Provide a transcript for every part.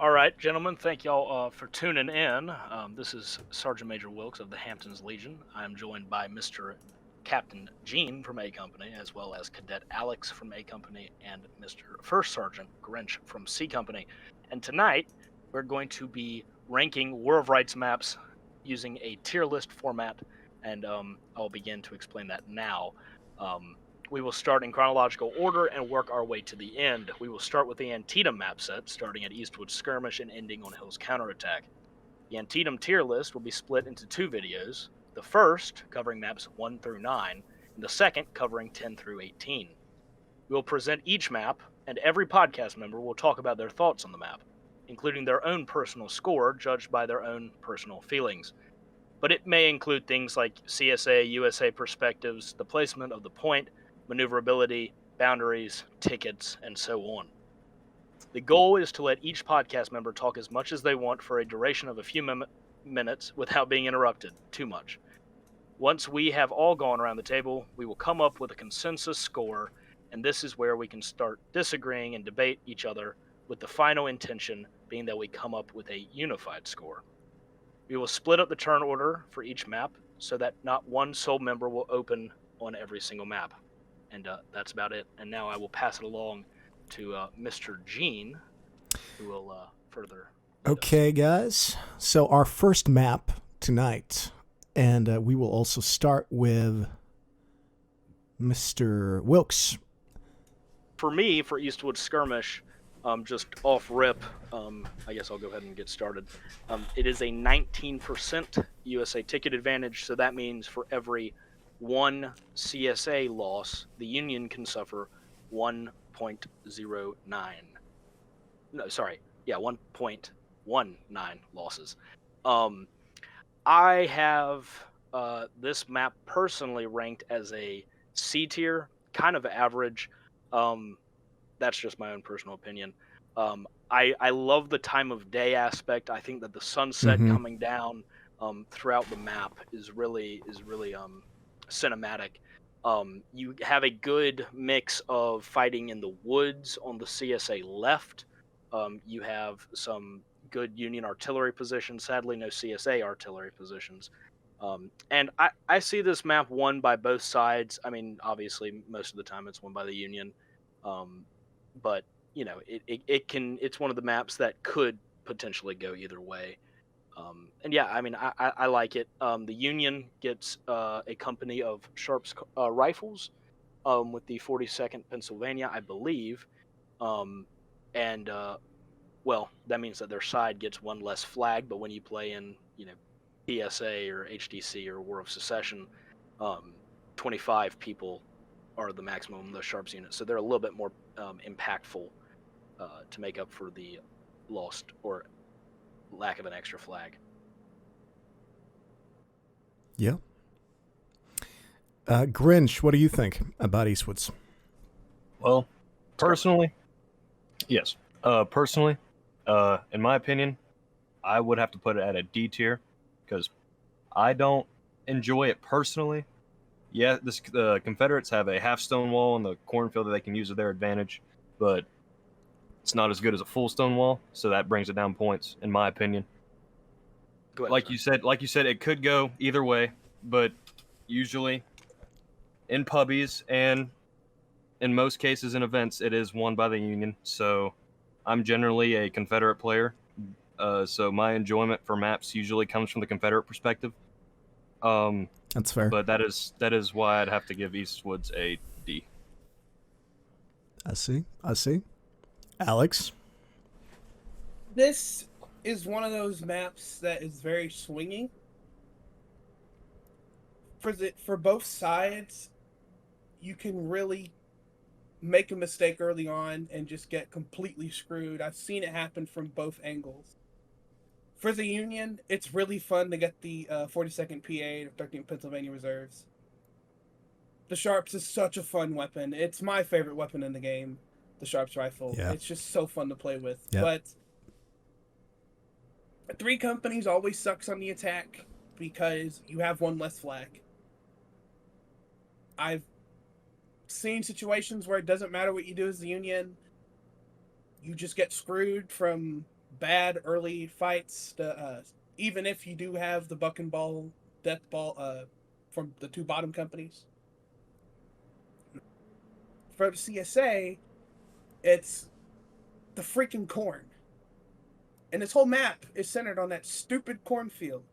All right, gentlemen, thank y'all for tuning in. This is Sergeant Major Wilkes of the Hamptons Legion. I am joined by Mr. Captain Gene from A Company, as well as Cadet Alex from A Company and Mr. First Sergeant Grinch from C Company. And tonight, we're going to be ranking War of Rights maps using a tier list format, and I'll begin to explain that now. We will start in chronological order and work our way to the end. We will start with the Antietam map set, starting at Eastwood Skirmish and ending on Hill's Counterattack. The Antietam tier list will be split into two videos, the first covering maps 1 through 9, and the second covering 10 through 18. We will present each map, and every podcast member will talk about their thoughts on the map, including their own personal score judged by their own personal feelings. But it may include things like CSA, USA perspectives, the placement of the point, maneuverability, boundaries, tickets, and so on. The goal is to let each podcast member talk as much as they want for a duration of a few minutes without being interrupted too much. Once we have all gone around the table, we will come up with a consensus score, and this is where we can start disagreeing and debate each other, with the final intention being that we come up with a unified score. We will split up the turn order for each map so that not one sole member will open on every single map. And that's about it. And now I will pass it along to Mr. Gene, who will further. Okay, guys. So our first map tonight, and we will also start with Mr. Wilkes. For me, for Eastwood Skirmish, just off rip, I guess I'll go ahead and get started. It is a 19% USA ticket advantage, so that means for every one CSA loss, the Union can suffer 1.09. No, sorry. Yeah, 1.19 losses. I have this map personally ranked as a C tier, kind of average. That's just my own personal opinion. I love the time of day aspect. I think that the sunset coming down throughout the map is really cinematic. You have a good mix of fighting in the woods on the CSA left. You have some good Union artillery positions. Sadly, no CSA artillery positions. And I see this map won by both sides. I mean, obviously, most of the time it's won by the Union. But, you know, it's one of the maps that could potentially go either way. And yeah, I mean, I like it. The Union gets a company of Sharps rifles with the 42nd Pennsylvania, I believe. And well, that means that their side gets one less flag. But when you play in, you know, PSA or HDC or War of Secession, 25 people are the maximum of the Sharps unit. So they're a little bit more impactful to make up for the lost or lack of an extra flag. Yeah. Grinch, what do you think about Eastwoods? Well, personally, yes. Personally, in my opinion, I would have to put it at a D tier because I don't enjoy it personally. Yeah, the Confederates have a half stone wall in the cornfield that they can use to their advantage, but it's not as good as a full stone wall, so that brings it down points, in my opinion. Go ahead, like you said, it could go either way, but usually in pubbies and in most cases in events, it is won by the Union. So I'm generally a Confederate player, so my enjoyment for maps usually comes from the Confederate perspective. That's fair. But that is why I'd have to give Eastwoods a D. I see. Alex? This is one of those maps that is very swinging. For both sides, you can really make a mistake early on and just get completely screwed. I've seen it happen from both angles. For the Union, it's really fun to get the 42nd PA or 13th Pennsylvania Reserves. The Sharps is such a fun weapon. It's my favorite weapon in the game, the Sharps rifle. Yeah. It's just so fun to play with. Yep. But 3 companies always sucks on the attack because you have one less flag. I've seen situations where it doesn't matter what you do as the Union. You just get screwed from bad early fights. Even if you do have the buck and ball, death ball from the two bottom companies. For the CSA, it's the freaking corn. And this whole map is centered on that stupid cornfield.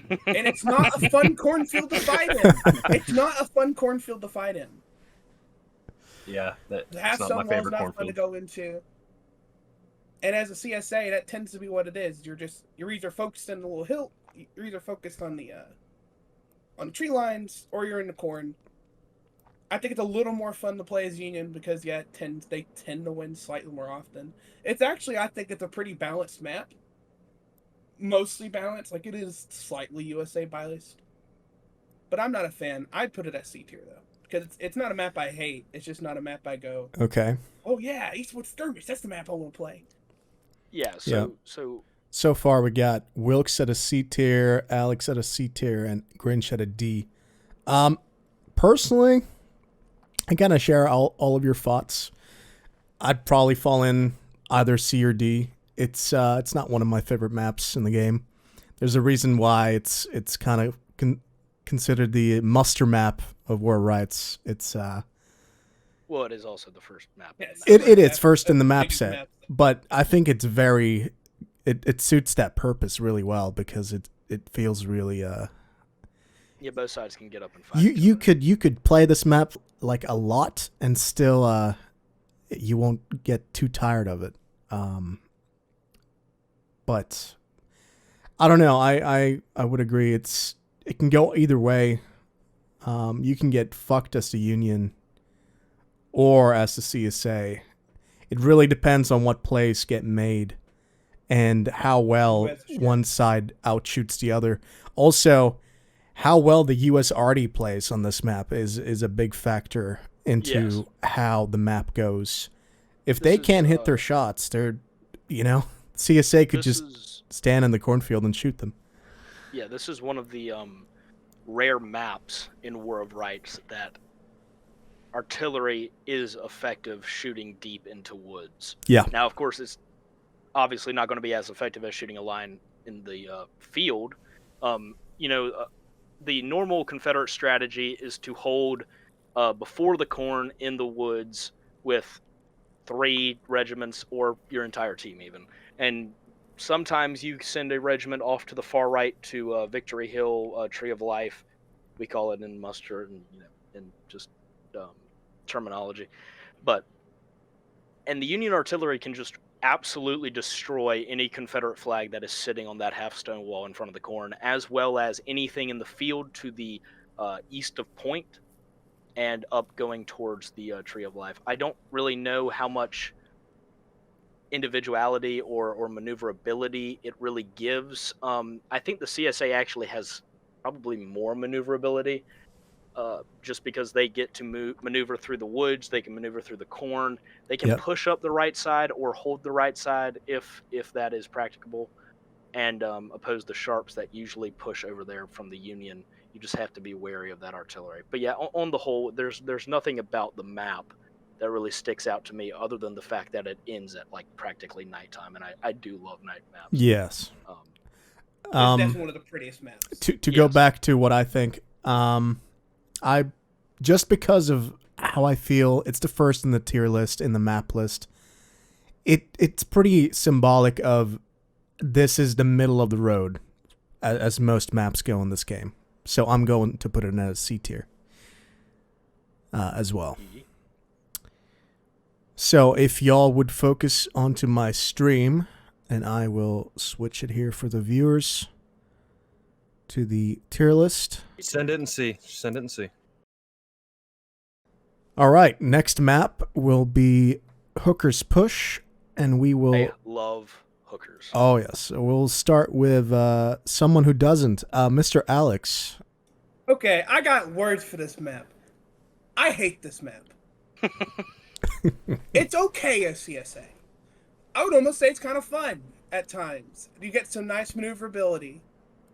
And it's not a fun cornfield to fight in. It's not a fun cornfield to fight in. Yeah, The that's not my Hagerstown Wall's favorite not fun to cornfield. go into. And as a CSA, that tends to be what it is. You're either focused in the little hill, you're either focused on the tree lines, or you're in the corn. I think it's a little more fun to play as Union because they tend to win slightly more often. It's actually, I think it's a pretty balanced map. Mostly balanced, like it is slightly USA biased. But I'm not a fan. I'd put it at C tier though. Because it's not a map I hate. It's just not a map I go, Okay. oh yeah, Eastwood Skirmish, that's the map I want to play. Yeah. Yeah. So So far, we got Wilkes at a C tier, Alex at a C tier, and Grinch at a D. Personally, I kind of share all of your thoughts. I'd probably fall in either C or D. It's not one of my favorite maps in the game. There's a reason why it's kind of considered the muster map of War Rights. It's well, it is also the first map. Yes. it is first in the map Biggest set, map. but I think it's very it suits that purpose really well because it feels really Yeah, both sides can get up and fight. you could play this map like a lot and still you won't get too tired of it. But I don't know. I would agree. It can go either way. You can get fucked as the Union or as the CSA. It really depends on what plays get made and how well one side outshoots the other. Also, how well the US already plays on this map is a big factor into how the map goes. If they can't hit their shots, they're, CSA could just stand in the cornfield and shoot them. Yeah, this is one of the rare maps in War of Rights that artillery is effective shooting deep into woods. Yeah. Now, of course, it's obviously not going to be as effective as shooting a line in the field. The normal Confederate strategy is to hold before the corn in the woods with 3 regiments or your entire team even. And sometimes you send a regiment off to the far right to Victory Hill, Tree of Life. We call it in muster and in just terminology. And the Union artillery can just absolutely destroy any Confederate flag that is sitting on that half-stone wall in front of the corn, as well as anything in the field to the east of Point and up going towards the Tree of Life. I don't really know how much individuality or maneuverability it really gives. I think the CSA actually has probably more maneuverability, just because they get to maneuver through the woods, they can maneuver through the corn, they can push up the right side or hold the right side if that is practicable, and oppose the sharps that usually push over there from the Union. You just have to be wary of that artillery. But yeah, on the whole, there's nothing about the map that really sticks out to me other than the fact that it ends at like practically nighttime, and I do love night maps. Yes. It's definitely one of the prettiest maps. To go back to what I think, I just because of how I feel, it's the first in the tier list, in the map list. It's pretty symbolic of this is the middle of the road, as most maps go in this game. So I'm going to put it in a C tier as well. So if y'all would focus onto my stream, and I will switch it here for the viewers to the tier list. Send it and see. Send it and see. All right, next map will be Hooker's Push, and we will... I love hookers. Oh, yes. We'll start with someone who doesn't, Mr. Alex. Okay, I got words for this map. I hate this map. It's okay as CSA. I would almost say it's kind of fun at times. You get some nice maneuverability.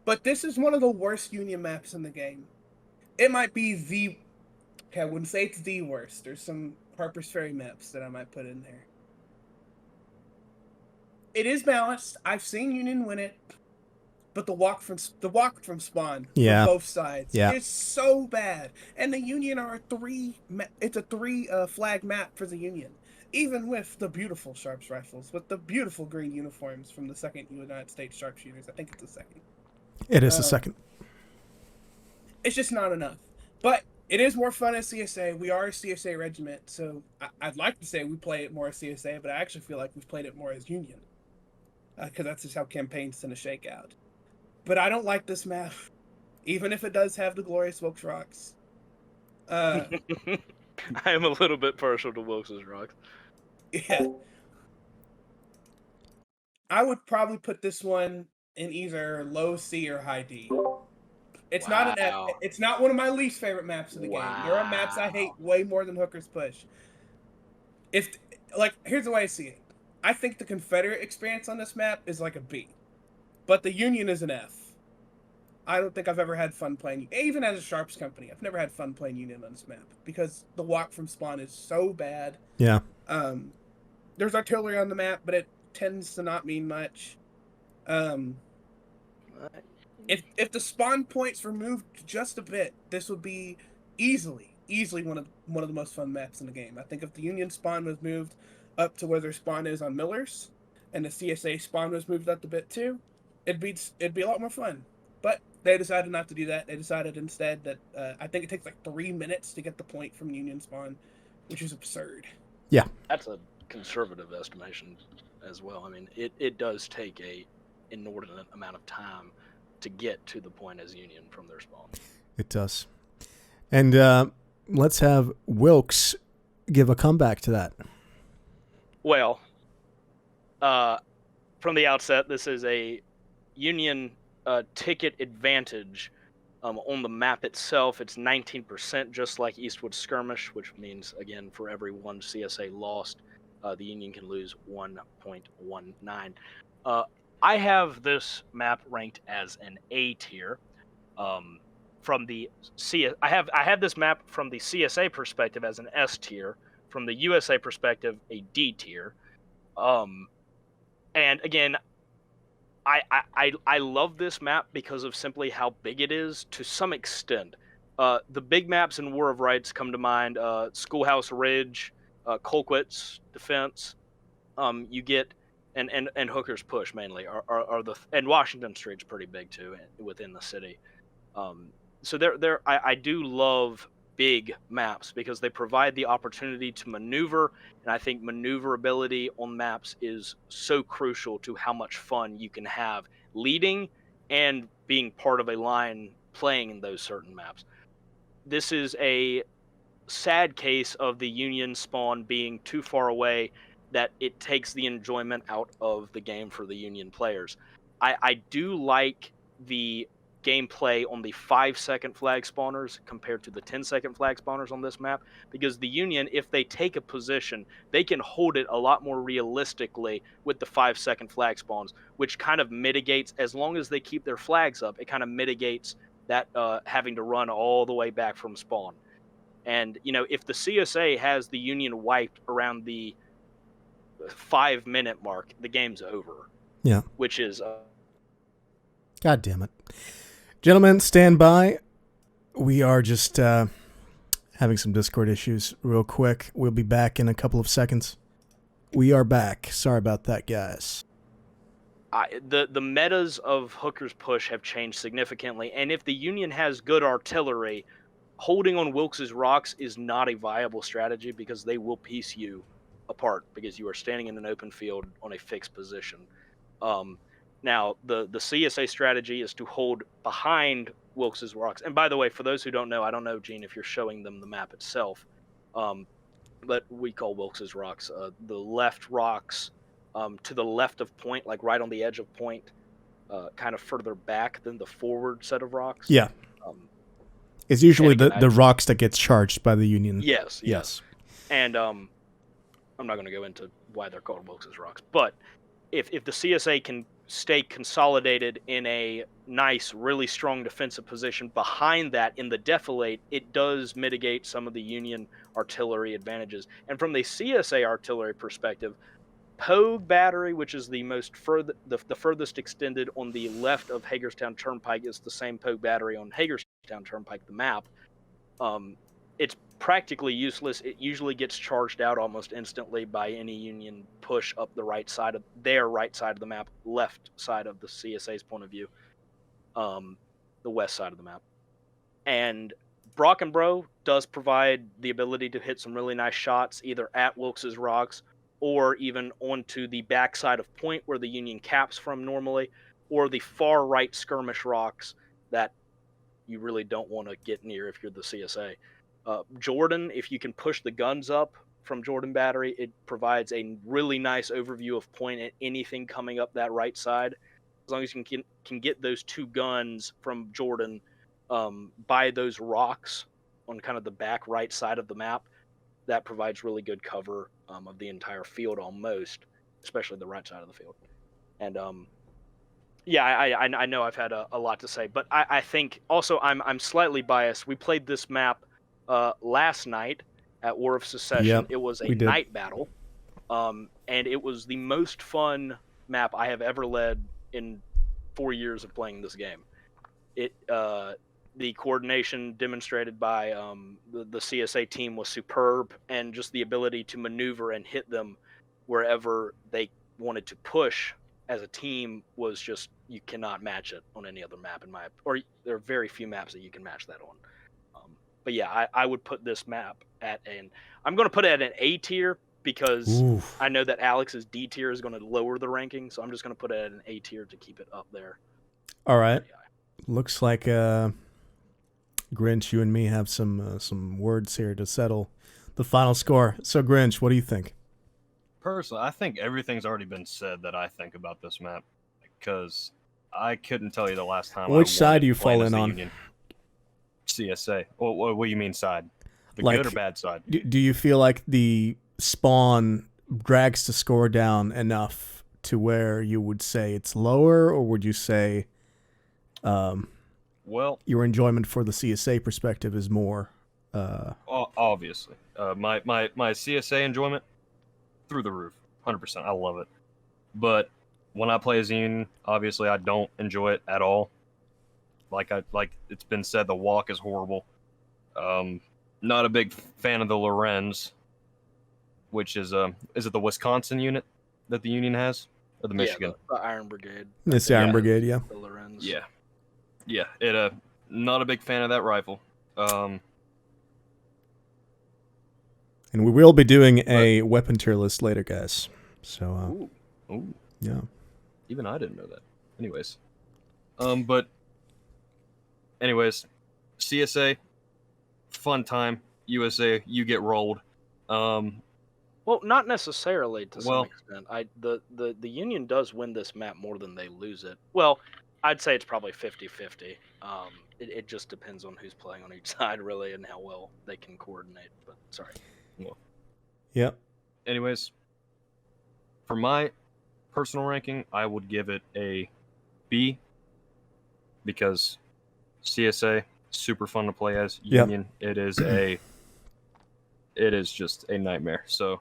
But this is one of the worst Union maps in the game. It might be the... Okay, I wouldn't say it's the worst. There's some Harper's Ferry maps that I might put in there. It is balanced. I've seen Union win it, but the walk from spawn Yeah. from both sides Yeah. is so bad. And the Union are it's a three flag map for the Union, even with the beautiful sharps rifles, with the beautiful green uniforms from the 2nd United States Sharpshooters. I think it's the 2nd. It is the 2nd. It's just not enough. But it is more fun as CSA. We are a CSA regiment, so I'd like to say we play it more as CSA, but I actually feel like we've played it more as Union. Because that's just how campaigns tend to shake out. But I don't like this map, even if it does have the glorious Wilkes Rocks. I am a little bit partial to Wilkes' Rocks. Yeah. I would probably put this one in either low C or high D. It's not an F. It's not one of my least favorite maps of the game. There are maps I hate way more than Hooker's Push. Here's the way I see it. I think the Confederate experience on this map is like a B, but the Union is an F. I don't think I've ever had fun playing, even as a Sharps company, I've never had fun playing Union on this map because the walk from spawn is so bad. Yeah. There's artillery on the map, but it tends to not mean much. If the spawn points were moved just a bit, this would be easily one of the most fun maps in the game. I think if the Union spawn was moved up to where their spawn is on Millers, and the CSA spawn was moved up a bit too, it'd be a lot more fun. But they decided not to do that. They decided instead that I think it takes like 3 minutes to get the point from Union spawn, which is absurd. Yeah, that's a conservative estimation as well. I mean, it does take a inordinate amount of time to get to the point as Union from their spawn. It does. And let's have Wilkes give a comeback to that. Well, from the outset, this is a Union ticket advantage. On the map itself, it's 19%, just like Eastwood Skirmish, which means, again, for every one CSA lost, the Union can lose 1.19. I have this map ranked as an A tier. From the I have this map from the CSA perspective as an S tier. From the USA perspective, a D tier. And again, I love this map because of simply how big it is to some extent. The big maps in War of Rights come to mind: Schoolhouse Ridge, Colquitt's Defense. You get and Hooker's Push mainly are the, and Washington Street's pretty big too within the city. So I do love big maps because they provide the opportunity to maneuver, and I think maneuverability on maps is so crucial to how much fun you can have leading and being part of a line playing in those certain maps. This is a sad case of the Union spawn being too far away that it takes the enjoyment out of the game for the Union players. I do like the gameplay on the 5-second flag spawners compared to the 10-second flag spawners on this map, because the Union, if they take a position, they can hold it a lot more realistically with the 5-second flag spawns, which kind of mitigates, as long as they keep their flags up, it kind of mitigates that having to run all the way back from spawn. And, you know, if the CSA has the Union wiped around the 5-minute mark, the game's over. Yeah. Which is... God damn it. Gentlemen, stand by. We are just having some Discord issues real quick. We'll be back in a couple of seconds. We are back. Sorry about that, guys. The metas of Hooker's Push have changed significantly, and if the Union has good artillery, holding on Wilkes' Rocks is not a viable strategy because they will piece you apart because you are standing in an open field on a fixed position. Now, the CSA strategy is to hold behind Wilkes' Rocks. And by the way, for those who don't know, I don't know, Gene, if you're showing them the map itself, but we call Wilkes' Rocks the left rocks to the left of point, like right on the edge of point, kind of further back than the forward set of rocks. Yeah. It's usually the rocks that gets charged by the Union. Yes. And I'm not going to go into why they're called Wilkes' Rocks, but if the CSA can stay consolidated in a nice, really strong defensive position behind that in the defilade, it does mitigate some of the Union artillery advantages. And from the CSA artillery perspective, Pogue Battery, which is the furthest extended on the left of Hagerstown Turnpike, is the same Pogue Battery on Hagerstown Turnpike, the map. It's practically useless. It usually gets charged out almost instantly by any Union push up the right side of the map, left side of the CSA's point of view, the west side of the map. And Brockenbro does provide the ability to hit some really nice shots, either at Wilkes's rocks or even onto the backside of Point where the Union caps from normally, or the far right Skirmish rocks that you really don't want to get near if you're the CSA. Jordan, if you can push the guns up from Jordan Battery, it provides a really nice overview of Point and anything coming up that right side. As long as you can get those two guns from Jordan by those rocks on kind of the back right side of the map, that provides really good cover of the entire field almost, especially the right side of the field. And I know I've had a lot to say, but I think also I'm slightly biased. We played this map last night at War of Secession. Yep, it was a night battle, and it was the most fun map I have ever led in 4 years of playing this game. The coordination demonstrated by the CSA team was superb, and just the ability to maneuver and hit them wherever they wanted to push as a team was just, you cannot match it on any other map or there are very few maps that you can match that on. But yeah, I would put this map I'm going to put it at an A tier because I know that Alex's D tier is going to lower the ranking, so I'm just going to put it at an A tier to keep it up there. All right. Looks like Grinch, you and me have some words here to settle the final score. So Grinch, what do you think? Personally, I think everything's already been said that I think about this map, because I couldn't tell you the last time. Which side do you fall in on? Union. CSA. What do you mean side? The like, good or bad side? Do you feel like the spawn drags the score down enough to where you would say it's lower, or would you say well, your enjoyment for the CSA perspective is more? Obviously, my CSA enjoyment through the roof, 100%. I love it, but when I play as Union, obviously I don't enjoy it at all. Like it's been said, the walk is horrible. Not a big fan of the Lorenz, which is it the Wisconsin unit that the Union has, or the Michigan? Yeah, the Iron Brigade. It's the Iron Brigade, yeah. The Lorenz. Yeah. It not a big fan of that rifle. And we will be doing a weapon tier list later, guys. So, ooh, yeah. Even I didn't know that. Anyways, CSA, fun time. USA, you get rolled. Well, not necessarily to some extent. The Union does win this map more than they lose it. Well, I'd say it's probably 50-50. It just depends on who's playing on each side, really, and how well they can coordinate. But sorry. Well, yep. Anyways, for my personal ranking, I would give it a B, because CSA, super fun to play as. Union, it is just a nightmare. So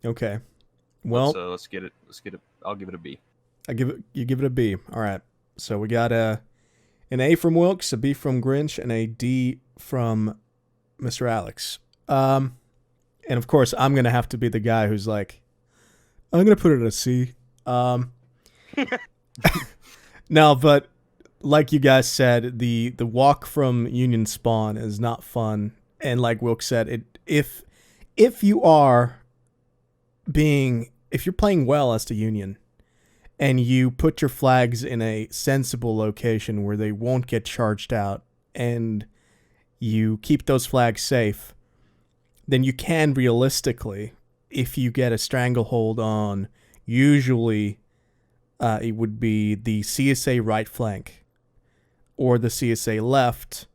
okay, well, let's get it. I'll give it a B. You give it a B. All right. So we got an A from Wilkes, a B from Grinch, and a D from Mr. Alex. And of course, I'm gonna have to be the guy who's like, I'm gonna put it at a C. No, but like you guys said, the walk from Union spawn is not fun, and like Wilkes said, if you're playing well as the Union, and you put your flags in a sensible location where they won't get charged out, and you keep those flags safe, then you can realistically, if you get a stranglehold on, usually it would be the CSA right flank or the CSA left,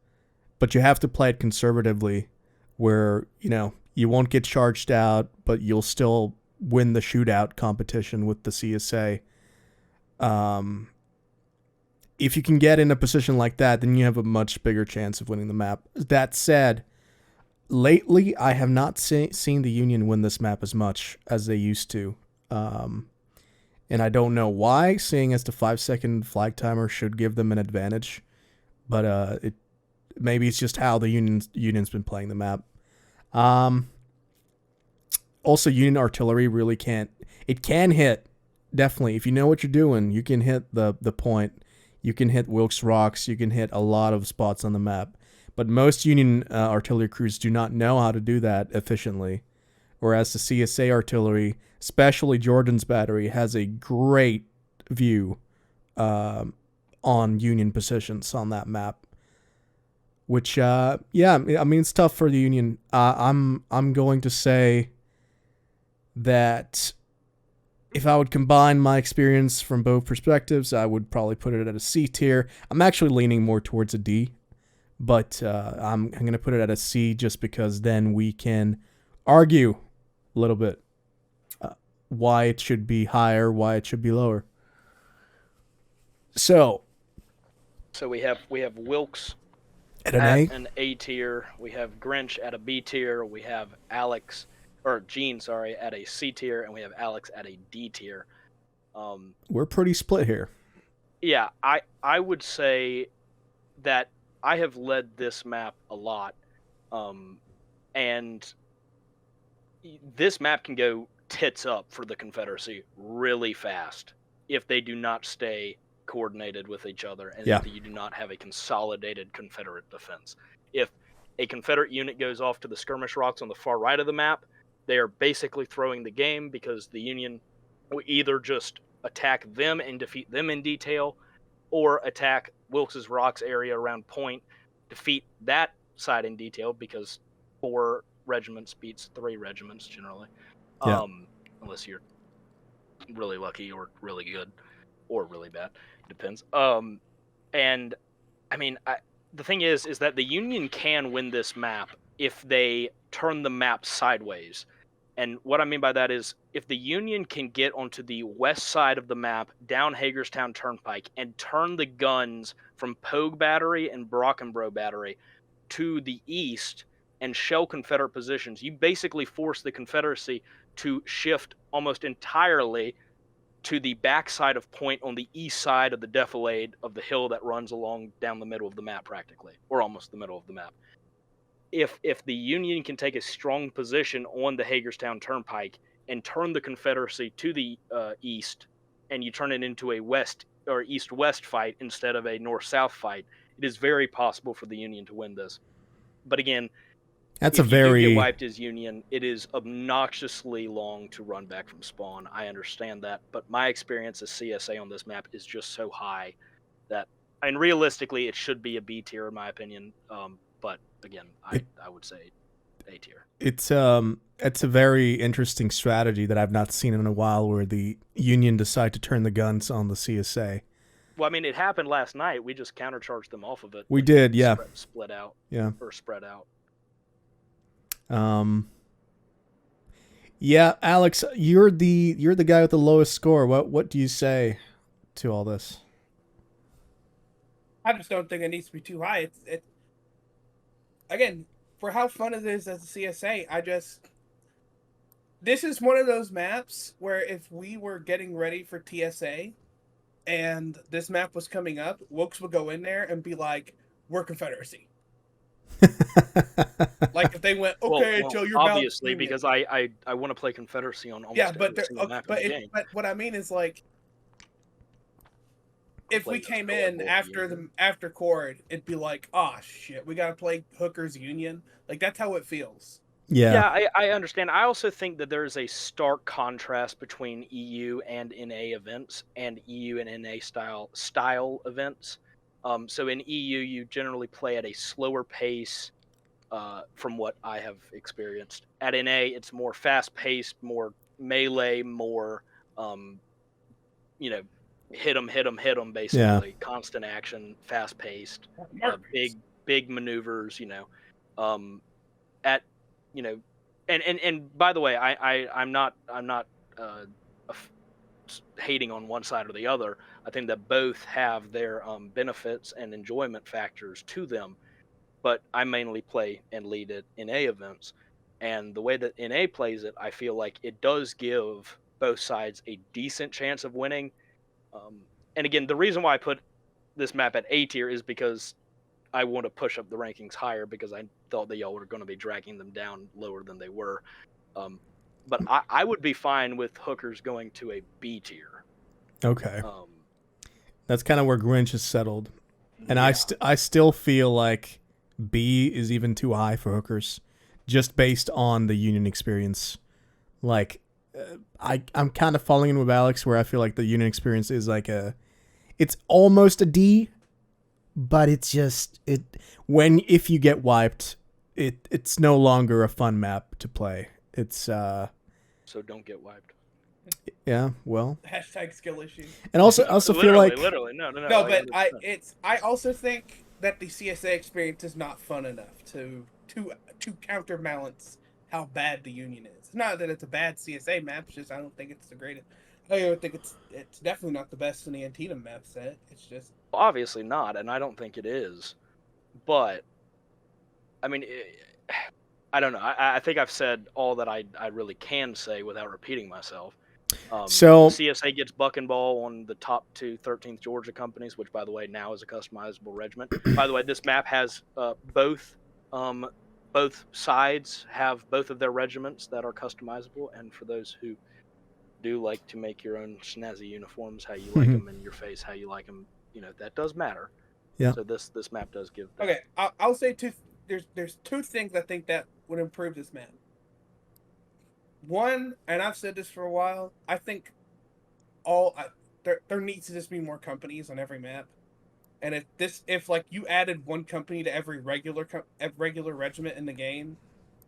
but you have to play it conservatively where, you won't get charged out, but you'll still win the shootout competition with the CSA. If you can get in a position like that, then you have a much bigger chance of winning the map. That said, lately I have not seen the Union win this map as much as they used to. And I don't know why, seeing as the 5-second flag timer should give them an advantage, but maybe it's just how the Union's been playing the map. Also, Union artillery really can't. It can hit, definitely. If you know what you're doing, you can hit the point. You can hit Wilkes Rocks. You can hit a lot of spots on the map. But most Union artillery crews do not know how to do that efficiently. Whereas the CSA artillery, especially Jordan's battery, has a great view on Union positions on that map. Which, yeah, I mean, it's tough for the Union. I'm going to say that if I would combine my experience from both perspectives, I would probably put it at a C tier. I'm actually leaning more towards a D, but I'm going to put it at a C just because then we can argue a little bit why it should be higher, why it should be lower. So we have Wilkes at an an A tier. We have Grinch at a B tier. We have Gene, at a C tier, and we have Alex at a D tier. We're pretty split here. Yeah, I would say that I have led this map a lot, and this map can go tits up for the Confederacy really fast if they do not stay coordinated with each other and if you do not have a consolidated Confederate defense. If a Confederate unit goes off to the Skirmish Rocks on the far right of the map, they are basically throwing the game because the Union will either just attack them and defeat them in detail or attack Wilkes Rocks area around Point, defeat that side in detail because 4 regiments beats 3 regiments generally. Unless you're really lucky or really good or really bad. Depends. And I mean, the thing is that the Union can win this map if they turn the map sideways. And what I mean by that is if the Union can get onto the west side of the map down Hagerstown Turnpike and turn the guns from Pogue Battery and Brockenbrough Battery to the east and shell Confederate positions, you basically force the Confederacy to shift almost entirely to the backside of Point on the east side of the defilade of the hill that runs along down the middle of the map practically, or almost the middle of the map. If the Union can take a strong position on the Hagerstown Turnpike and turn the Confederacy to the east, and you turn it into a west or east-west fight instead of a north-south fight, it is very possible for the Union to win this. But again, that's if you get wiped as Union, it is obnoxiously long to run back from spawn. I understand that, but my experience as CSA on this map is just so high that, I mean, realistically, it should be a B tier in my opinion. But again, I would say A tier. It's a very interesting strategy that I've not seen in a while, where the Union decide to turn the guns on the CSA. Well, I mean, it happened last night. We just countercharged them off of it. We did, yeah. Split out. Yeah. Or spread out. Yeah, Alex, you're the guy with the lowest score. What do you say to all this? I just don't think it needs to be too high. It again, for how fun it is as a CSA, this is one of those maps where if we were getting ready for TSA and this map was coming up, Wilkes would go in there and be like, "We're Confederacy." Like if they went, okay, well, Joe, you're obviously because I want to play Confederacy on almost every single map in the game. But what I mean is, like, if we came in after Cord, it'd be like, oh shit, we gotta play Hooker's Union. Like that's how it feels. Yeah, I understand. I also think that there is a stark contrast between EU and NA events and EU and NA style events. So in EU, you generally play at a slower pace, from what I have experienced. At NA, it's more fast-paced, more melee, more, hit them, basically. Yeah. Constant action, fast-paced, big maneuvers, and by the way, I'm not hating on one side or the other. I think that both have their benefits and enjoyment factors to them, but I mainly play and lead at NA events, and the way that NA plays it, I feel like it does give both sides a decent chance of winning. And again, the reason why I put this map at A tier is because I want to push up the rankings higher because I thought that y'all were going to be dragging them down lower than they were. But I would be fine with hookers going to a B tier. Okay. That's kind of where Grinch is settled. And I still feel like B is even too high for hookers, just based on the Union experience. Like, I'm kind of falling in with Alex, where I feel like the Union experience is like it's almost a D, but it's just if you get wiped, it's no longer a fun map to play. It's so don't get wiped. Yeah, well. Hashtag skill issue. And also feel like literally no. No, but I also think that the CSA experience is not fun enough to counterbalance how bad the Union is. It's not that it's a bad CSA map, it's just I don't think it's the greatest. I don't think it's definitely not the best in the Antietam map set. It's just obviously not, and I don't think it is. But I mean, I don't know. I think I've said all that I really can say without repeating myself. So CSA gets buck and ball on the top two 13th Georgia companies, which by the way now is a customizable regiment. By the way, this map has both sides have both of their regiments that are customizable, and for those who do like to make your own snazzy uniforms, how you like them in your face, how you like them, that does matter. Yeah. So this map does give. That. Okay, I'll say two. There's two things I think that would improve this map. One, and I've said this for a while, I think there needs to just be more companies on every map. And if like you added one company to every regular regiment in the game,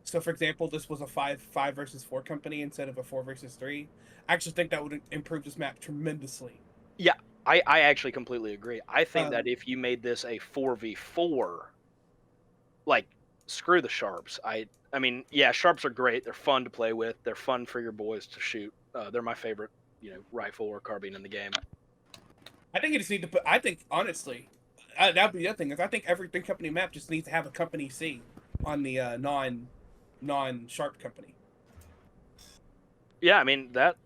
so for example, this was a 5 versus 4 company instead of a 4 versus 3, I actually think that would improve this map tremendously. Yeah, I actually completely agree. I think that if you made this a 4v4, like, screw the sharps. I mean, yeah, sharps are great. They're fun to play with. They're fun for your boys to shoot. They're my favorite, rifle or carbine in the game. I think you just need to put. I think honestly, that'd be the other thing. Is I think every 3-company map just needs to have a company C on the non-sharp company. Yeah, I mean that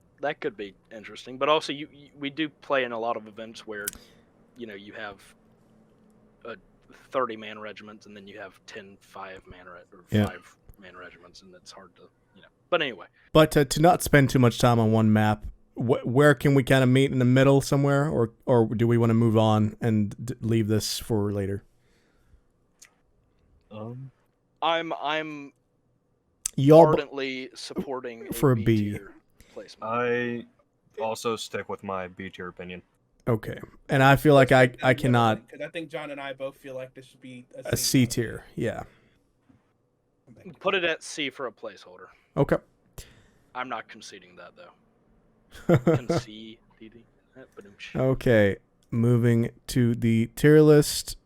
could be interesting. But also, we do play in a lot of events where, you have 30-man regiments, and then you have 10 5-man or 5-man regiments, and it's hard to, But anyway. But to not spend too much time on one map, where can we kind of meet in the middle somewhere, or do we want to move on and leave this for later? I'm ardently supporting for a B tier placement. I also stick with my B tier opinion. Okay, and I feel like I cannot. Because I think John and I both feel like this should be a C tier. Yeah. Put it at C for a placeholder. Okay. I'm not conceding that though. Concede. Okay, moving to the tier list,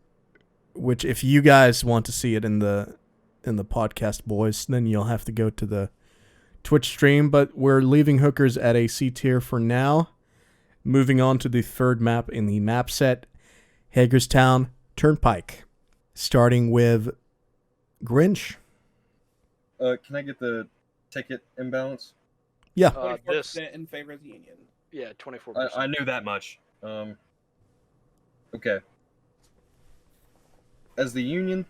which if you guys want to see it in the podcast, boys, then you'll have to go to the Twitch stream. But we're leaving hookers at a C tier for now. Moving on to the third map in the map set, Hagerstown Turnpike, starting with Grinch. Can I get the ticket imbalance? Yeah. 24% in favor of the Union. Yeah, 24%. I knew that much. Okay. As the Union,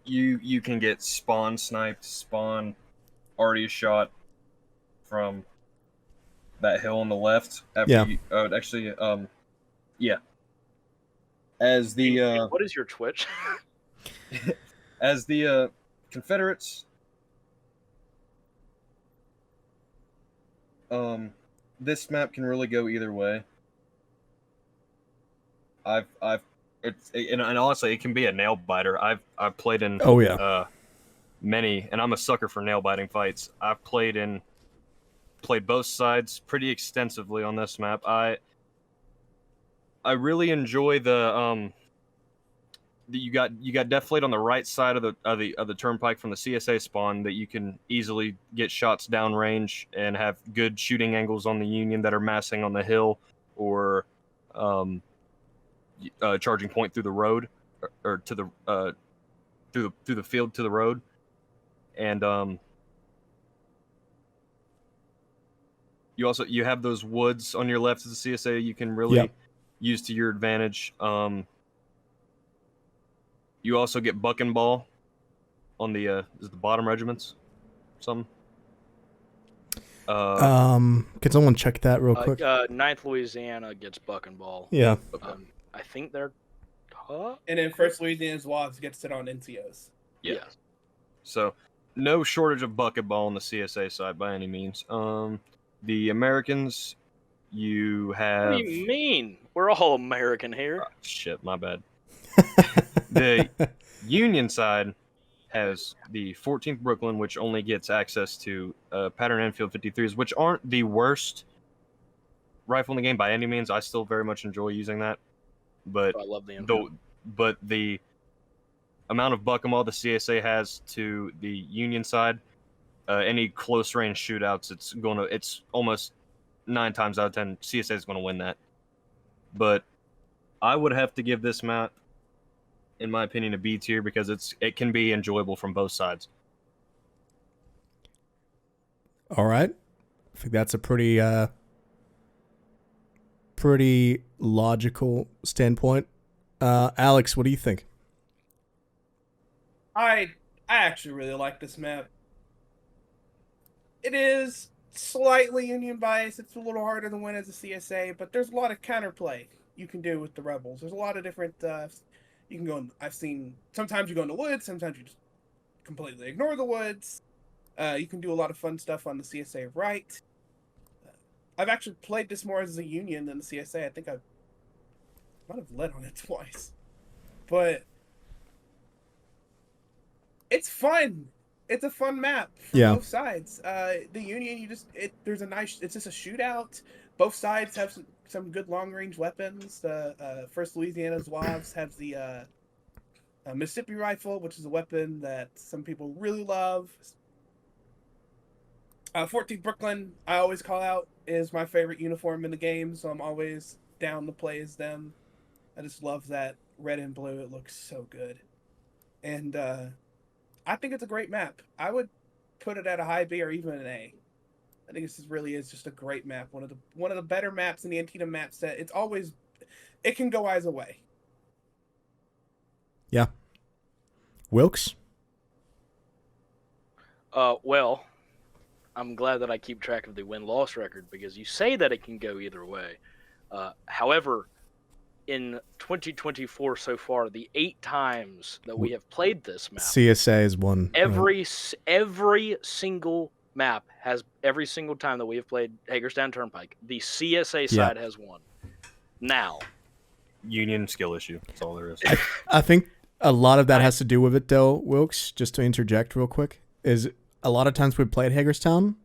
you can get spawn sniped, spawn already shot from that hill on the left. After yeah. As the what is your Twitch? as the Confederates, this map can really go either way. And honestly, it can be a nail biter. I've played in many, and I'm a sucker for nail biting fights. I've played both sides pretty extensively on this map. I really enjoy the you got deflate on the right side of the turnpike from the CSA spawn that you can easily get shots downrange and have good shooting angles on the Union that are massing on the hill or charging point through the road or to the through the field to the road, and you have those woods on your left as a CSA you can really Yep. use to your advantage. You also get buck and ball on the is it the bottom regiments, something. Can someone check that real quick? 9th Louisiana gets buck and ball. Yeah. I think they're top. And then First Louisiana Zouaves gets it on NCOs. Yeah. Yes. So no shortage of buck and ball on the CSA side by any means. The Americans, you have. What do you mean? We're all American here. Oh, shit, my bad. The Union side has the 14th Brooklyn, which only gets access to pattern Enfield 53s, which aren't the worst rifle in the game by any means. I still very much enjoy using that, but I love the Enfield. the amount of buck and ball the CSA has to the Union side, any close range shootouts, it's almost 9 times out of 10 CSA is going to win that. But I would have to give this map, in my opinion, a B tier because it can be enjoyable from both sides. All right. I think that's a pretty logical standpoint. Alex, what do you think? I actually really like this map. It is slightly Union biased. It's a little harder to win as a CSA, but there's a lot of counterplay you can do with the Rebels. There's a lot of different. You can go. I've seen sometimes you go in the woods. Sometimes you just completely ignore the woods. You can do a lot of fun stuff on the CSA right. I've actually played this more as a Union than the CSA. I think I might have led on it twice, but it's fun. It's a fun map for both sides. The Union, there's a nice. It's just a shootout. Both sides have some good long range weapons. The First Louisiana Zouaves have the Mississippi rifle, which is a weapon that some people really love. 14th Brooklyn, I always call out, is my favorite uniform in the game, so I'm always down to play as them. I just love that red and blue. It looks so good. And I think it's a great map. I would put it at a high B or even an A. I think this really is just a great map. One of the better maps in the Antietam map set. It can go either way. Yeah. Wilkes? Well, I'm glad that I keep track of the win-loss record because you say that it can go either way. However, in 2024 so far, the 8 times that we have played this map, CSA is one. Every single map has every single time that we have played Hagerstown Turnpike, the CSA side has won. Now, Union skill issue. That's all there is. I think a lot of that has to do with it, though, Wilkes, just to interject real quick, is a lot of times we've played Hagerstown,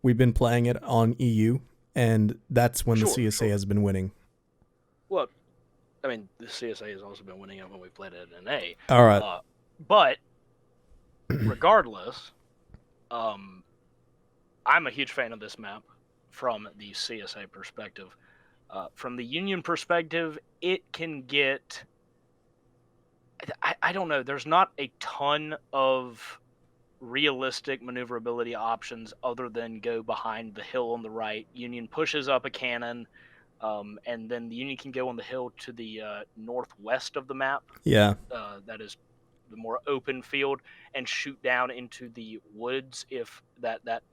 we've been playing it on EU, and that's when the CSA has been winning. Well, I mean, the CSA has also been winning it when we played it in A. All right. But regardless, I'm a huge fan of this map from the CSA perspective. From the Union perspective, it can get... I don't know. There's not a ton of realistic maneuverability options other than go behind the hill on the right. Union pushes up a cannon, and then the Union can go on the hill to the northwest of the map. Yeah. That is the more open field, and shoot down into the woods if that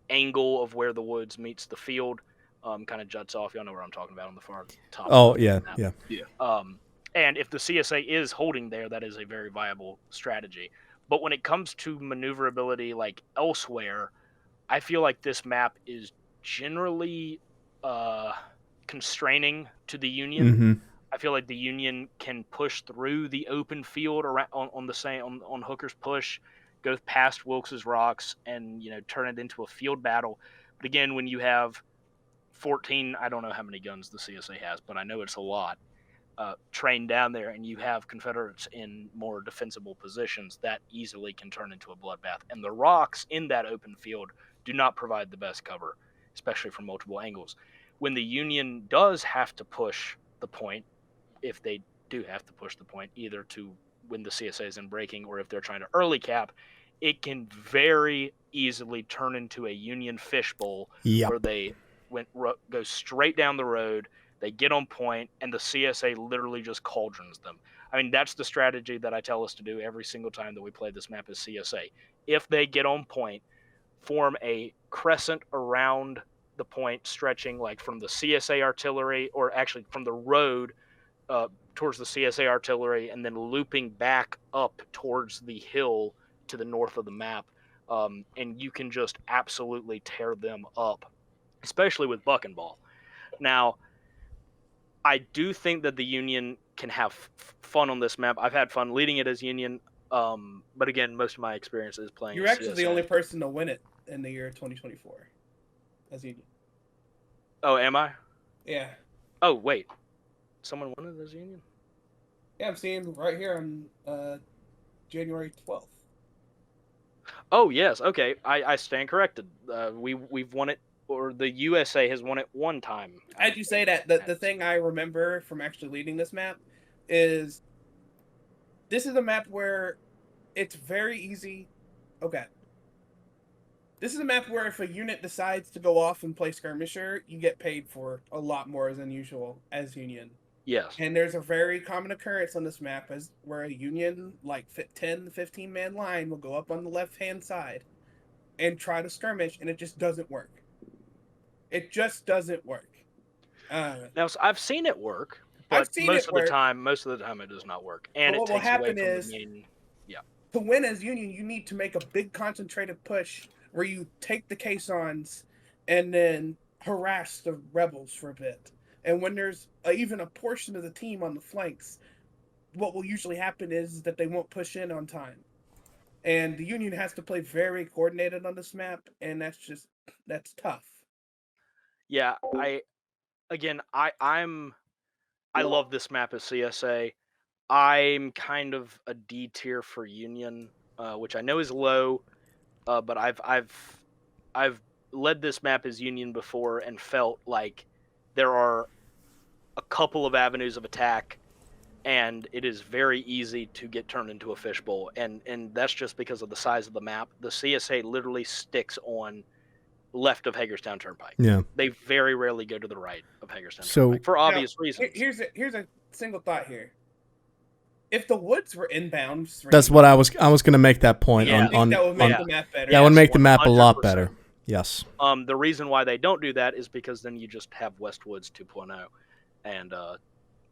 angle of where the woods meets the field kind of juts off. Y'all know where I'm talking about on the far top. Oh, yeah. And if the CSA is holding there, that is a very viable strategy. But when it comes to maneuverability like elsewhere, I feel like this map is generally constraining to the Union. Mm-hmm. I feel like the Union can push through the open field around on Hooker's push, go past Wilkes's rocks, and turn it into a field battle. But again, when you have 14, I don't know how many guns the CSA has, but I know it's a lot, trained down there, and you have Confederates in more defensible positions, that easily can turn into a bloodbath. And the rocks in that open field do not provide the best cover, especially from multiple angles. When the Union does have to push the point, if they do have to push the point, either to when the CSA is in breaking or if they're trying to early cap, it can very easily turn into a Union fishbowl Yep. where they go straight down the road, they get on point, and the CSA literally just cauldrons them. I mean, that's the strategy that I tell us to do every single time that we play this map as CSA. If they get on point, form a crescent around the point, stretching like from the CSA artillery, or actually from the road towards the CSA artillery, and then looping back up towards the hill to the north of the map. And you can just absolutely tear them up, especially with buck and ball. Now, I do think that the Union can have fun on this map. I've had fun leading it as Union, but again, most of my experience is playing. You're actually the only person to win it in the year 2024 as Union. Oh, am I? Yeah. Oh, wait. Someone won it as Union? Yeah, I'm seeing right here on January 12th. Oh, yes. Okay, I stand corrected. We've won it, or the USA has won it one time. As you say that, the thing I remember from actually leading this map is this is a map where it's very easy. Okay. This is a map where if a unit decides to go off and play skirmisher, you get paid for a lot more than usual as Union. Yes. And there's a very common occurrence on this map as where a Union, like 10 to 15 man line, will go up on the left-hand side and try to skirmish, and it just doesn't work. It just doesn't work. Now, I've seen it work, but most of the time it does not work. And what will happen is, to win as Union, you need to make a big concentrated push where you take the caissons and then harass the rebels for a bit. And when there's even a portion of the team on the flanks, what will usually happen is that they won't push in on time. And the Union has to play very coordinated on this map, and that's tough. Yeah, I love this map as CSA. I'm kind of a D tier for Union, which I know is low, but I've led this map as Union before and felt like there are a couple of avenues of attack, and it is very easy to get turned into a fishbowl, and that's just because of the size of the map. The CSA literally sticks on left of Hagerstown Turnpike. Yeah. They very rarely go to the right of Hagerstown Turnpike for obvious reasons. Here's a single thought here. If the woods were inbound, that's what I was going to make that point on that would make the map better. That would make the map a lot better. Yes. The reason why they don't do that is because then you just have Westwoods 2.0, and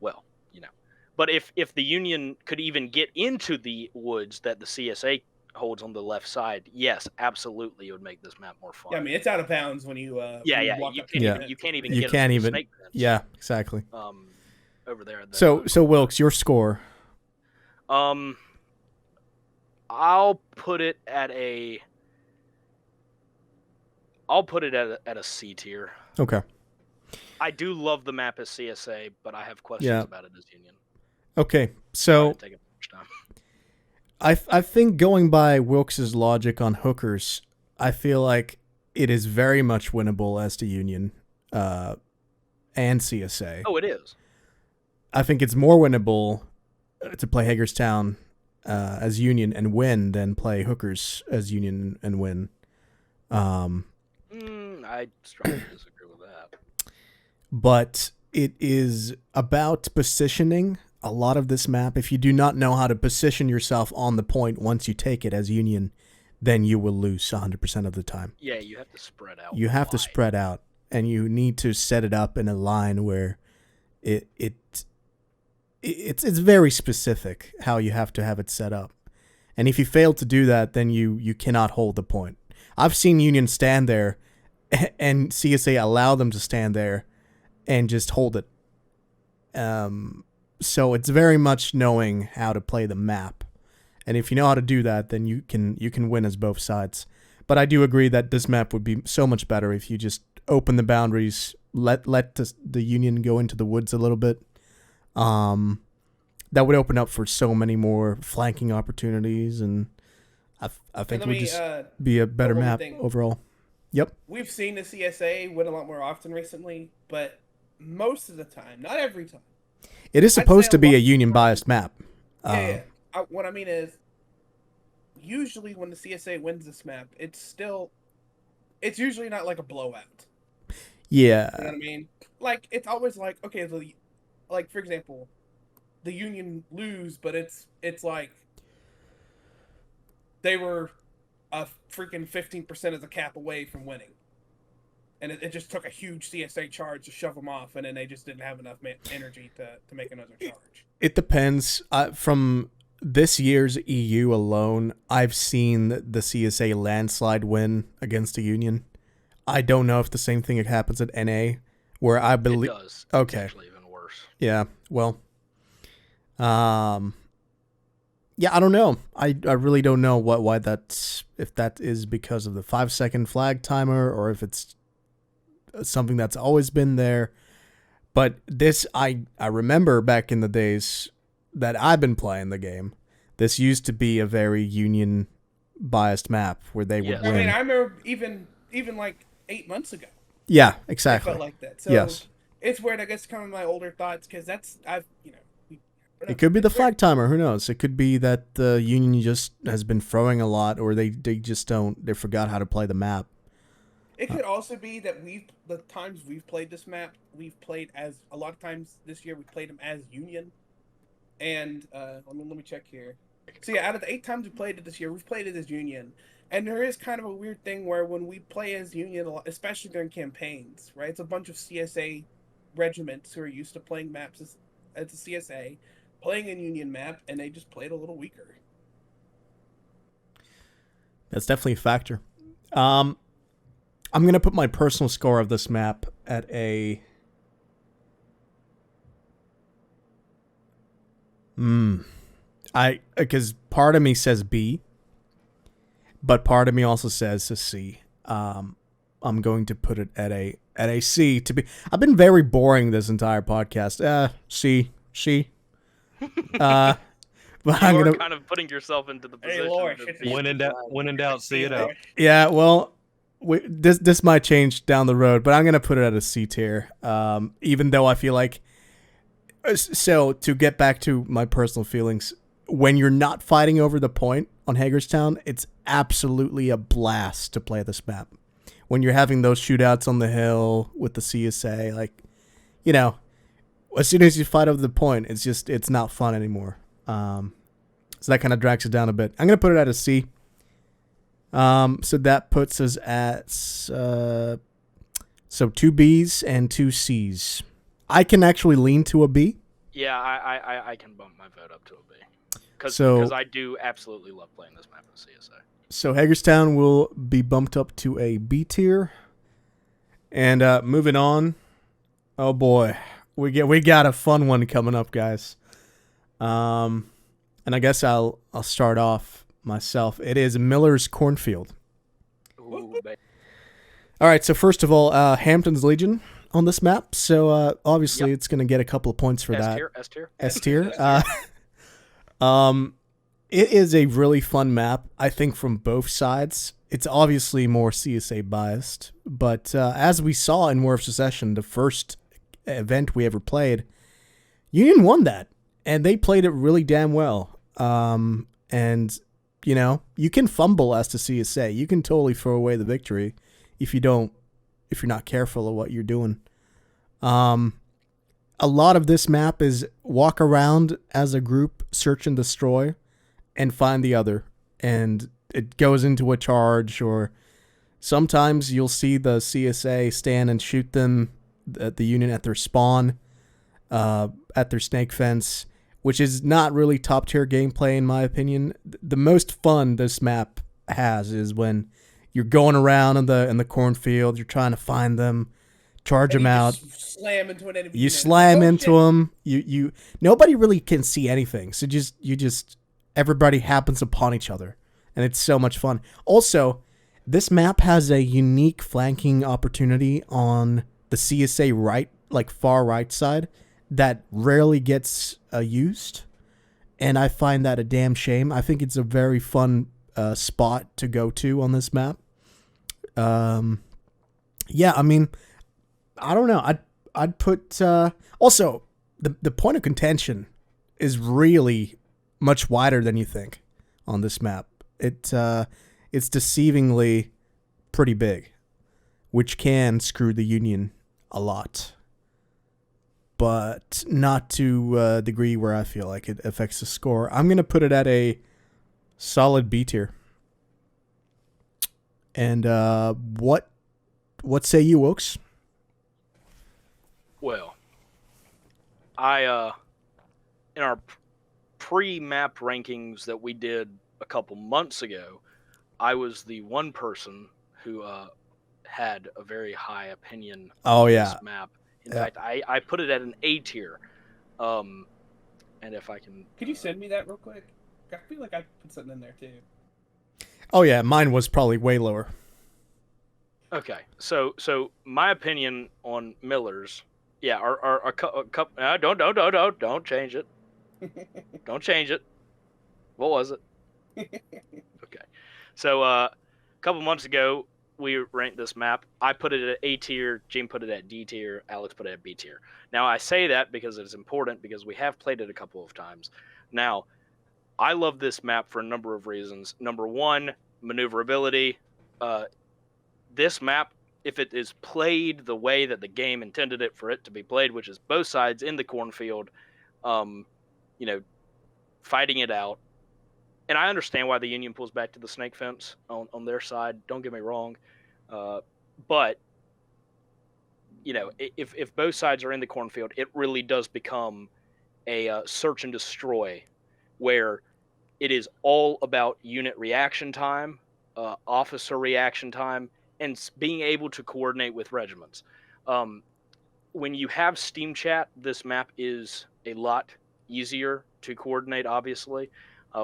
well, you know. But if the Union could even get into the woods that the CSA holds on the left side, yes, absolutely, it would make this map more fun. Yeah, I mean, it's out of bounds when you you can't even get into the snake pits. Yeah, exactly. Over there. So Wilkes, your score. I'll put it at a C tier. Okay. I do love the map as CSA, but I have questions about it as Union. Okay, so I think going by Wilkes' logic on hookers, I feel like it is very much winnable as to Union and CSA. Oh, it is. I think it's more winnable to play Hagerstown as Union and win than play hookers as Union and win. I strongly disagree with that. But it is about positioning a lot of this map. If you do not know how to position yourself on the point once you take it as Union, then you will lose 100% of the time. Yeah, you have to spread out. You have to spread out, and you need to set it up in a line where it's very specific how you have to have it set up. And if you fail to do that, then you cannot hold the point. I've seen Union stand there and CSA allow them to stand there and just hold it. So it's very much knowing how to play the map. And if you know how to do that, then you can win as both sides. But I do agree that this map would be so much better if you just open the boundaries, let the Union go into the woods a little bit. That would open up for so many more flanking opportunities, and I think it would just be a better map overall. Yep. We've seen the CSA win a lot more often recently, but most of the time, not every time. It is supposed to be a Union-biased map. Yeah. What I mean is, usually when the CSA wins this map, it's usually not like a blowout. Yeah. You know what I mean? Like, it's always like, okay, like, for example, the Union lose, but it's like they were a freaking 15% of the cap away from winning. And it just took a huge CSA charge to shove them off, and then they just didn't have enough energy to make another charge. It depends. From this year's EU alone, I've seen the CSA landslide win against the Union. I don't know if the same thing happens at NA, where I believe... It does. Okay. It's actually even worse. Yeah, well... Yeah, I don't know. I really don't know why that's... If that is because of the 5-second flag timer, or if it's something that's always been there. But this, I remember back in the days that I've been playing the game, this used to be a very Union biased map where they would win. I mean, I remember even like 8 months ago. Yeah, exactly. I felt like that. So yes. It's weird, I guess, kind of my older thoughts, because it could be the flag timer. Who knows? It could be that the Union just has been throwing a lot, or they just they forgot how to play the map. It could also be that the times we've played this map, we've played as, a lot of times this year, we played them as Union. And, let me check here. So yeah, out of the 8 times we played it this year, we've played it as Union. And there is kind of a weird thing where when we play as Union, a lot, especially during campaigns, right? It's a bunch of CSA regiments who are used to playing maps as a CSA, playing a Union map, and they just played a little weaker. That's definitely a factor. I'm going to put my personal score of this map at a... Because part of me says B, but part of me also says a C. I'm going to put it at a C. I've been very boring this entire podcast. C. But You're kind of putting yourself into the position. Hey, Lord, when in doubt, see it out. Yeah, well, this might change down the road, but I'm gonna put it at a C tier. Even though I feel like, so to get back to my personal feelings, when you're not fighting over the point on Hagerstown, it's absolutely a blast to play this map. When you're having those shootouts on the hill with the CSA, like, you know, as soon as you fight over the point, it's not fun anymore. So that kind of drags it down a bit. I'm gonna put it at a C. So that puts us at so 2 B's and 2 C's. I can actually lean to a B. Yeah, I can bump my vote up to a B. Because I do absolutely love playing this map in CSA. So Hagerstown will be bumped up to a B tier. And moving on. Oh boy. We got a fun one coming up, guys. And I guess I'll start off myself. It is Miller's Cornfield. Ooh, all right, so first of all, Hampton's Legion on this map. So obviously it's going to get a couple of points for that. S tier. It is a really fun map, I think, from both sides. It's obviously more CSA biased, but as we saw in War of Secession, the first event we ever played, Union won that, and they played it really damn well. And you know, you can fumble as to CSA. You can totally throw away the victory if you're not careful of what you're doing. A lot of this map is walk around as a group, search and destroy, and find the other. And it goes into a charge, or sometimes you'll see the CSA stand and shoot them at the Union at their spawn, at their snake fence, which is not really top tier gameplay in my opinion. The most fun this map has is when you're going around in the cornfield, you're trying to find them, charge them out. Slam into an enemy. You slam into them. You nobody really can see anything. So everybody happens upon each other, and it's so much fun. Also, this map has a unique flanking opportunity on the CSA right, like far right side, that rarely gets used, and I find that a damn shame. I think it's a very fun spot to go to on this map. Yeah, I mean, I don't know. I'd put also the point of contention is really much wider than you think on this map. it's deceivingly pretty big, which can screw the Union a lot, but not to a degree where I feel like it affects the score. I'm gonna put it at a solid B tier. And what say you, Wilkes? Well, I in our pre-map rankings that we did a couple months ago, I was the one person who had a very high opinion Oh of yeah, this map. In Yeah. fact, I put it at an A tier. And if I can, Could you send me that real quick? I feel like I put something in there too. oh yeah, mine was probably way lower. okay, so my opinion on Miller's, yeah, our cup. Don't change it. Don't change it. What was it? Okay. So a couple months ago, we ranked this map. I put it at A tier. Gene put it at D tier. Alex put it at B tier. Now, I say that because it's important because we have played it a couple of times. Now, I love this map for a number of reasons. Number one, maneuverability. This map, if it is played the way that the game intended it for it to be played, which is both sides in the cornfield, fighting it out. And I understand why the Union pulls back to the snake fence on their side. Don't get me wrong. But, if both sides are in the cornfield, it really does become a search and destroy where it is all about unit reaction time, officer reaction time, and being able to coordinate with regiments. When you have Steam Chat, this map is a lot easier to coordinate, obviously.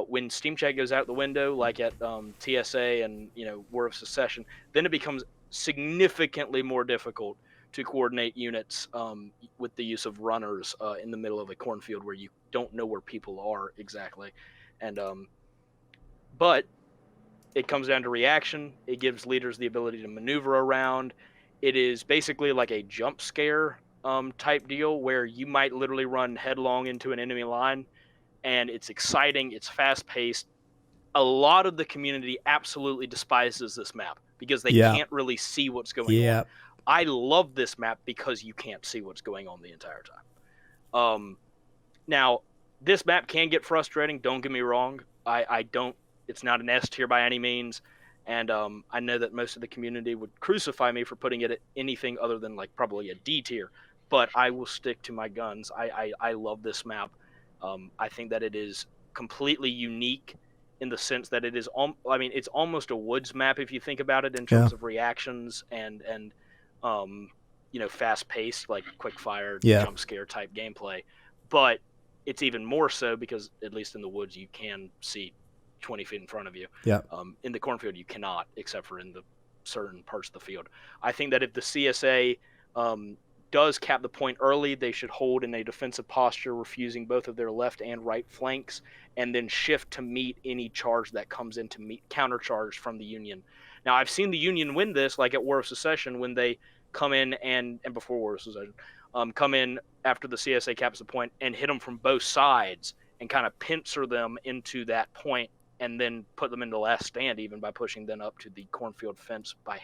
When Steam Chat goes out the window, like at TSA and War of Secession, then it becomes significantly more difficult to coordinate units with the use of runners in the middle of a cornfield where you don't know where people are exactly. And but it comes down to reaction. It gives leaders the ability to maneuver around. It is basically like a jump scare type deal where you might literally run headlong into an enemy line. And it's exciting, it's fast-paced. A lot of the community absolutely despises this map because they can't really see what's going on. I love this map because you can't see what's going on the entire time. Now, this map can get frustrating, don't get me wrong. It's not an S tier by any means, and I know that most of the community would crucify me for putting it at anything other than like probably a D tier, but I will stick to my guns. I love this map. I think that it is completely unique in the sense that it is, it's almost a woods map if you think about it in terms of reactions and fast-paced, like quick-fire, jump scare type gameplay. But it's even more so because, at least in the woods, you can see 20 feet in front of you. Yeah. In the cornfield, you cannot, except for in the certain parts of the field. I think that if the CSA does cap the point early, they should hold in a defensive posture, refusing both of their left and right flanks, and then shift to meet any charge that comes in to meet countercharge from the Union. Now, I've seen the Union win this, like at War of Secession, when they come in and before War of Secession, come in after the CSA caps the point and hit them from both sides and kind of pincer them into that point and then put them into last stand even by pushing them up to the cornfield fence by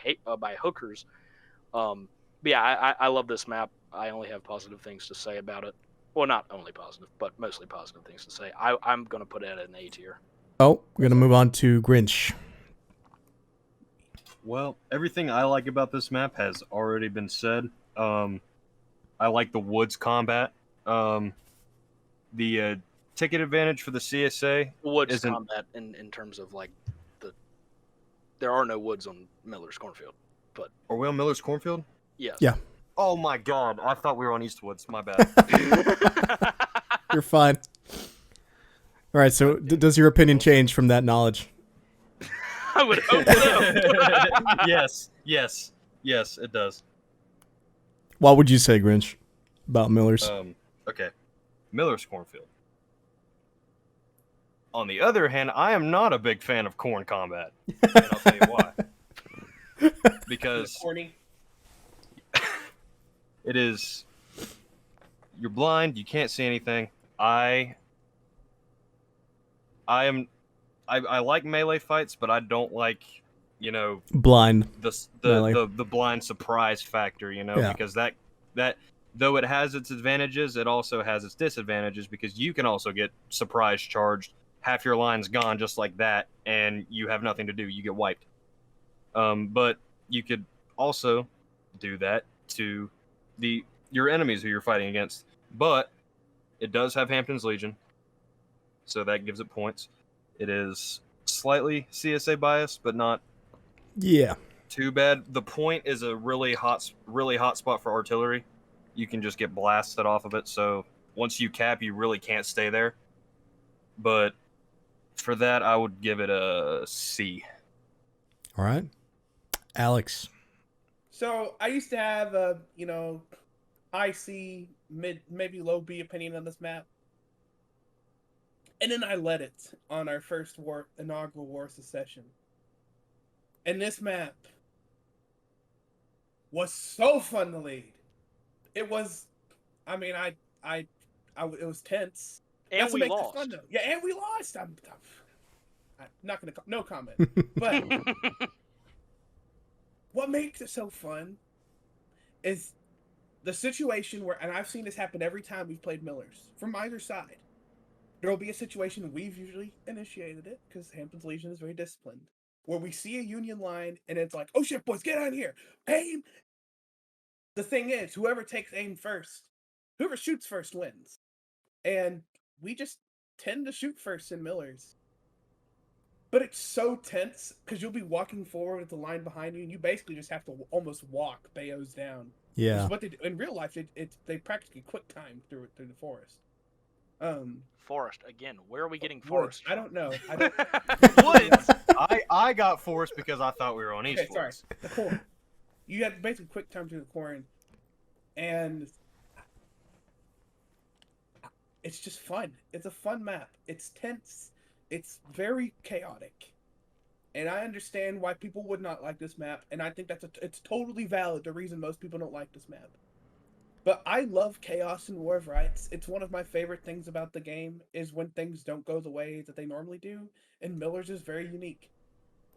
hookers. I love this map. I only have positive things to say about it. Well, not only positive, but mostly positive things to say. I'm going to put it at an A tier. Oh, we're going to move on to Grinch. Well, everything I like about this map has already been said. I like the woods combat. The ticket advantage for the CSA woods combat in terms of like there are no woods on Miller's Cornfield. But are we on Miller's Cornfield? Yes. Yeah. Oh my God! I thought we were on Eastwoods. My bad. You're fine. All right. So, does your opinion change from that knowledge? I would hope so. Yes, it does. What would you say, Grinch, about Miller's? Okay, Miller's Cornfield. On the other hand, I am not a big fan of corn combat, and I'll tell you why. Because it is, you're blind, you can't see anything. I I like melee fights, but I don't like, you know, Blind. Melee. the blind surprise factor, you know, Yeah. because that though it has its advantages, it also has its disadvantages because you can also get surprise charged, half your line's gone just like that, and you have nothing to do, you get wiped. But you could also do that to your enemies who you're fighting against. But it does have Hampton's Legion, so that gives it points. It is slightly CSA biased, but not Yeah. too bad. The point is a really hot spot for artillery. You can just get blasted off of it. So once you cap, you really can't stay there. But for that, I would give it a C. All right. Alex. So I used to have a, high C, maybe low B opinion on this map. And then I led it on our first inaugural War Secession. And this map was so fun to lead. It was, it was tense. And That's what we makes it lost. fun, though. Yeah, and we lost. I'm not gonna, no comment. But what makes it so fun is the situation where, and I've seen this happen every time we've played Millers from either side. There will be a situation, we've usually initiated it because Hampton's Legion is very disciplined, where we see a Union line and it's like, oh shit, boys, get on here, aim. The thing is, whoever takes aim first, whoever shoots first wins. And we just tend to shoot first in Millers. But it's so tense because you'll be walking forward with the line behind you, and you basically just have to almost walk Bayos down. Yeah. What they do. In real life, they practically quick time through the forest. Forest again. Where are we getting forest? I don't know. I don't. Woods. I got forest because I thought we were on East Okay, sorry. Forest. The corn. You have basically quick time through the corn, and it's just fun. It's a fun map. It's tense. It's very chaotic. And I understand why people would not like this map, and I think it's totally valid the reason most people don't like this map. But I love chaos in War of Rights. It's one of my favorite things about the game is when things don't go the way that they normally do, and Miller's is very unique.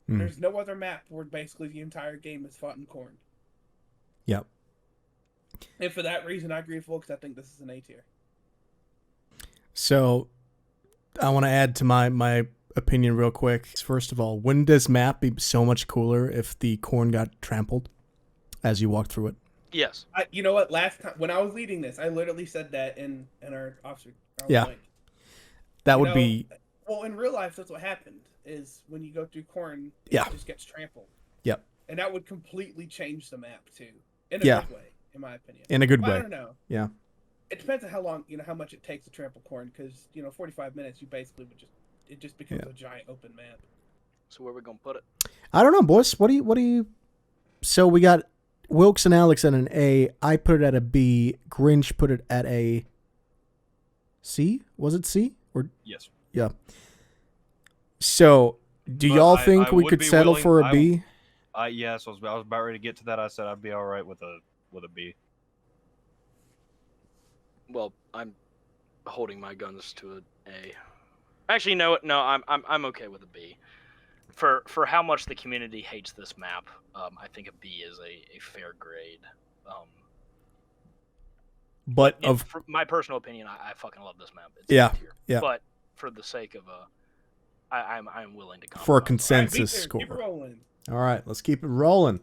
There's no other map where basically the entire game is fought in corn. Yep. And for that reason, I agree with folks. I think this is an A tier. So I want to add to my opinion real quick. First of all, wouldn't this map be so much cooler if the corn got trampled as you walk through it? Yes. You know what? Last time when I was leading this, I literally said that in our officer. Yeah. That would be. Well, in real life, that's what happened. Is when you go through corn, it just gets trampled. Yep. And that would completely change the map too, in a good way, in my opinion. In a good way. I don't know. Yeah. It depends on how long, how much it takes to trample corn, because 45 minutes, you basically it just becomes a giant open map. So where are we gonna put it? I don't know, boys. What do you? So we got Wilkes and Alex at an A. I put it at a B. Grinch put it at a C. Was it C or? Yes. Yeah. So, do y'all think we could settle for a B? Yes, I was about ready to get to that. I said I'd be all right with a B. Well, I'm holding my guns to an A. Actually, no, I'm okay with a B. For how much the community hates this map, I think a B is a fair grade. But for my personal opinion, I fucking love this map. It's yeah, A tier. yeah. But for the sake of I'm willing to compromise. For a consensus All right, score. keep rolling. All right, let's keep it rolling.